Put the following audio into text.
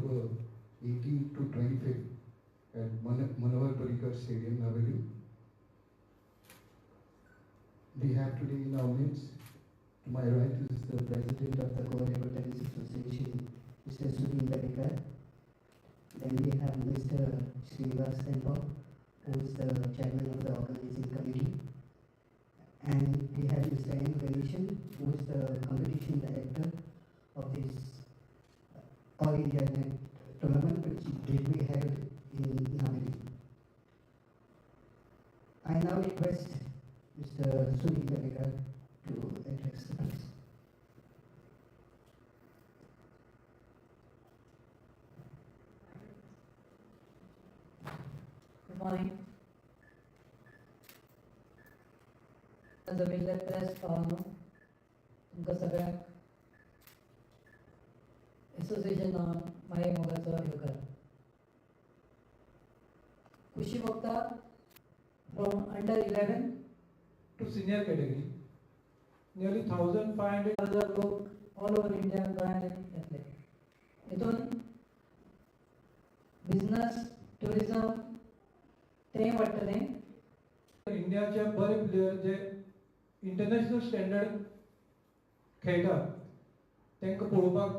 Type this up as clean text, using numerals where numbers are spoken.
18 to 25 at Manohar Parrikar Stadium, Naveli. We have today in our midst, to my right is the President of the Goa Table Tennis Association, Mr. Sunil Parrikar. Then we have Mr. Srinivas Tempo, who is the Chairman of the Organizing Committee. And we have Mr. N. Ganeshan, who is the Competition Director of this All India tournament, which did we held in Naveli. I now request Mr. Sunil Parrikar to address the press. Good morning. जमिल्ले press पावनो तुमकां सगळ्यांक association माये मोगाचो येवकार. खुशी भोगता from under 11 to senior category. Nearly 1,500 लोक all over India गोंयांत येतले. हितून बिझनस टुरिझम तें वाडटलें. इंडियाचे बरे प्लेयर जे इंटरनॅशनल स्टँडर्ड खेळटात तांकां पळोवपाक